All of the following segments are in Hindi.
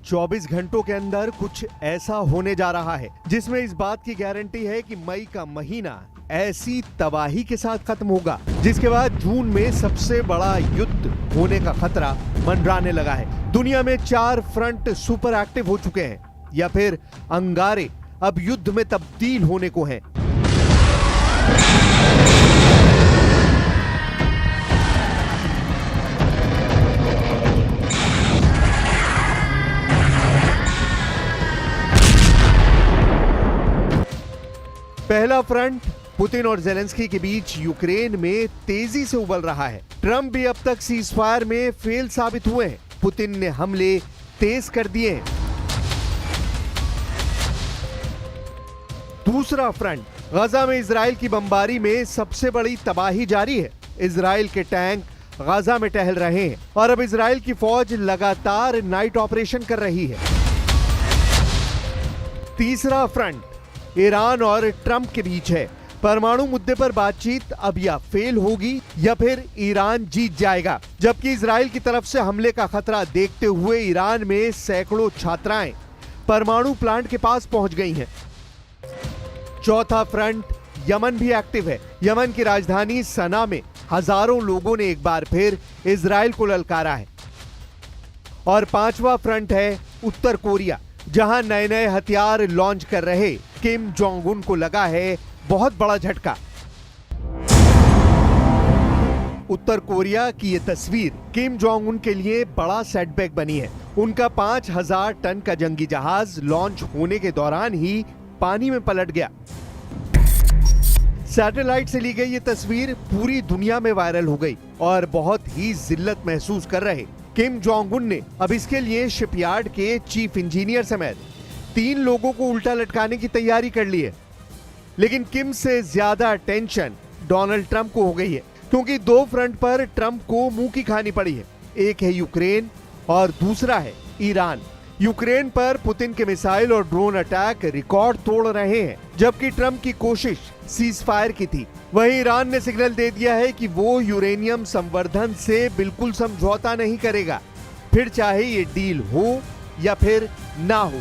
चौबीस घंटों के अंदर कुछ ऐसा होने जा रहा है जिसमें इस बात की गारंटी है कि मई का महीना ऐसी तबाही के साथ खत्म होगा जिसके बाद जून में सबसे बड़ा युद्ध होने का खतरा मंडराने लगा है। दुनिया में 4 फ्रंट सुपर एक्टिव हो चुके हैं या फिर अंगारे अब युद्ध में तब्दील होने को हैं। पहला फ्रंट पुतिन और जेलेंस्की के बीच यूक्रेन में तेजी से उबल रहा है। ट्रंप भी अब तक सीजफायर में फेल साबित हुए हैं। पुतिन ने हमले तेज कर दिए हैं। दूसरा फ्रंट गाजा में इजराइल की बमबारी में सबसे बड़ी तबाही जारी है। इजराइल के टैंक गाजा में टहल रहे हैं और अब इजराइल की फौज लगातार नाइट ऑपरेशन कर रही है। तीसरा फ्रंट ईरान और ट्रंप के बीच है। परमाणु मुद्दे पर बातचीत अब या फेल होगी या फिर ईरान जीत जाएगा। जबकि इजराइल की तरफ से हमले का खतरा देखते हुए ईरान में सैकड़ों छात्राएं परमाणु प्लांट के पास पहुंच गई हैं। चौथा फ्रंट यमन भी एक्टिव है। यमन की राजधानी सना में हजारों लोगों ने एक बार फिर इजराइल को ललकारा है। और पांचवा फ्रंट है उत्तर कोरिया, जहां नए नए हथियार लॉन्च कर रहे किम जोंग उन को लगा है बहुत बड़ा झटका। उत्तर कोरिया की यह तस्वीर किम जोंग उन के लिए बड़ा सेटबैक बनी है। उनका 5000 टन का जंगी जहाज लॉन्च होने के दौरान ही पानी में पलट गया। सैटेलाइट से ली गई ये तस्वीर पूरी दुनिया में वायरल हो गई और बहुत ही जिल्लत महसूस कर रहे किम जोंग उन ने अब इसके लिए शिपयार्ड के चीफ इंजीनियर समेत 3 लोगों को उल्टा लटकाने की तैयारी कर ली है। लेकिन किम से ज्यादा टेंशन डोनाल्ड ट्रंप को हो गई है, क्योंकि 2 फ्रंट पर ट्रंप को मुंह की खानी पड़ी है। एक है यूक्रेन और दूसरा है ईरान। यूक्रेन पर पुतिन के मिसाइल और ड्रोन अटैक रिकॉर्ड तोड़ रहे हैं, जबकि ट्रंप की कोशिश सीजफायर की थी। वहीं ईरान ने सिग्नल दे दिया है कि वो यूरेनियम संवर्धन से बिल्कुल समझौता नहीं करेगा, फिर चाहे ये डील हो या फिर ना हो।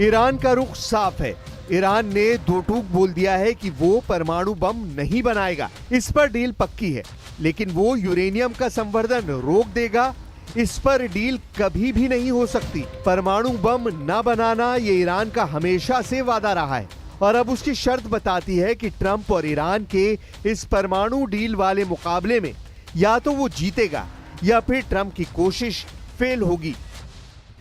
ईरान का रुख साफ है। ईरान ने दो टूक बोल दिया है कि वो परमाणु बम नहीं बनाएगा। इस पर डील पक्की है, लेकिन वो यूरेनियम का संवर्धन रोक देगा, इस पर डील कभी भी नहीं हो सकती। परमाणु बम न बनाना ये ईरान का हमेशा से वादा रहा है और अब उसकी शर्त बताती है कि ट्रंप और ईरान के इस परमाणु डील वाले मुकाबले में या तो वो जीतेगा या फिर ट्रंप की कोशिश फेल होगी।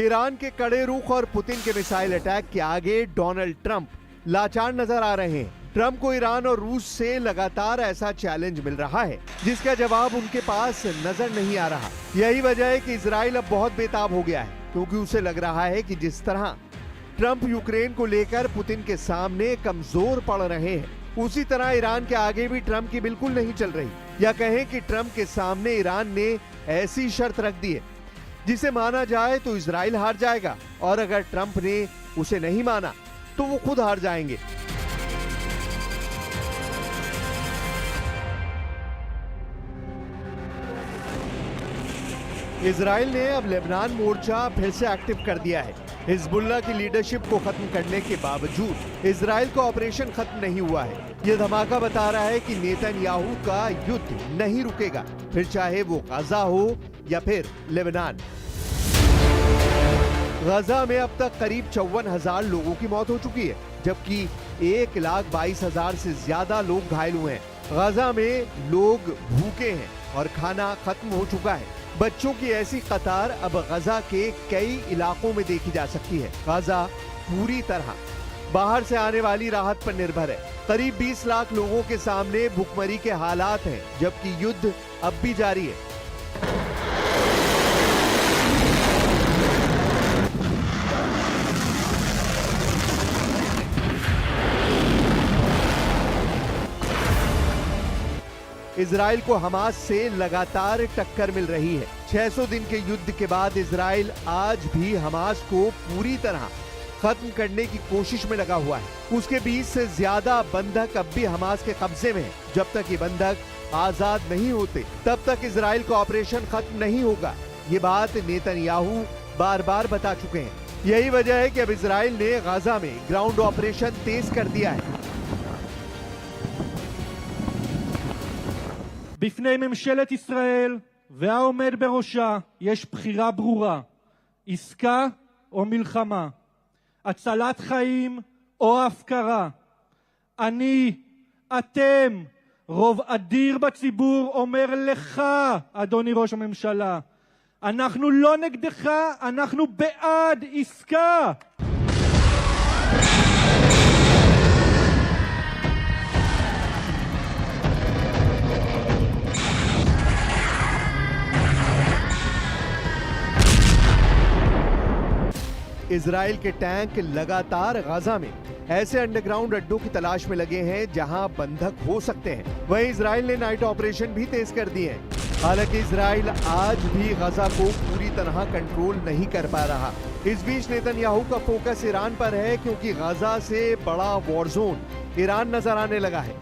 ईरान के कड़े रुख और पुतिन के मिसाइल अटैक के आगे डोनाल्ड ट्रंप लाचार नजर आ रहे हैं। ट्रंप को ईरान और रूस से लगातार ऐसा चैलेंज मिल रहा है जिसका जवाब उनके पास नजर नहीं आ रहा। यही वजह है कि इजराइल अब बहुत बेताब हो गया है, क्योंकि उसे लग रहा है कि जिस तरह ट्रंप यूक्रेन को लेकर पुतिन के सामने कमजोर पड़ रहे हैं, उसी तरह ईरान के आगे भी ट्रंप की बिल्कुल नहीं चल रही, या कहें कि ट्रंप के सामने ईरान ने ऐसी शर्त रख दी है जिसे माना जाए तो इजराइल हार जाएगा, और अगर ट्रंप ने उसे नहीं माना तो वो खुद हार जाएंगे। इजराइल ने अब लेबनान मोर्चा फिर से एक्टिव कर दिया है। हिजबुल्लाह की लीडरशिप को खत्म करने के बावजूद इजराइल का ऑपरेशन खत्म नहीं हुआ है। यह धमाका बता रहा है कि नेतन्याहू का युद्ध नहीं रुकेगा, फिर चाहे वो गाजा हो या फिर लेबनान। गाजा में अब तक करीब 54,000 लोगों की मौत हो चुकी है, जबकि 1,22,000 से ज्यादा लोग घायल हुए हैं। गाजा में लोग भूखे हैं और खाना खत्म हो चुका है। बच्चों की ऐसी कतार अब गाजा के कई इलाकों में देखी जा सकती है। गाजा पूरी तरह बाहर से आने वाली राहत पर निर्भर है। करीब 20 लाख लोगों के सामने भुखमरी के हालात हैं, जबकि युद्ध अब भी जारी है। इजराइल को हमास से लगातार टक्कर मिल रही है। 600 दिन के युद्ध के बाद इजराइल आज भी हमास को पूरी तरह खत्म करने की कोशिश में लगा हुआ है। उसके 20 से ज्यादा बंधक अब भी हमास के कब्जे में हैं। जब तक ये बंधक आजाद नहीं होते तब तक इजराइल का ऑपरेशन खत्म नहीं होगा। ये बात नेतन्याहू बार बार बता चुके हैं। यही वजह है कि अब इजराइल ने गाजा में ग्राउंड ऑपरेशन तेज कर दिया है। בפני ממשלת ישראל והעומד בראשה יש בחירה ברורה, עסקה או מלחמה, הצלת חיים או הפקרה. אני, אתם, רוב אדיר בציבור אומר לך, אדוני ראש הממשלה, אנחנו לא נגדך, אנחנו בעד עסקה. इजराइल के टैंक लगातार गाजा में ऐसे अंडरग्राउंड अड्डों की तलाश में लगे हैं जहां बंधक हो सकते हैं। वहीं इजराइल ने नाइट ऑपरेशन भी तेज कर दिए हैं। हालांकि इजराइल आज भी गाजा को पूरी तरह कंट्रोल नहीं कर पा रहा। इस बीच नेतन्याहू का फोकस ईरान पर है, क्योंकि गाजा से बड़ा वॉर जोन ईरान नजर आने लगा है।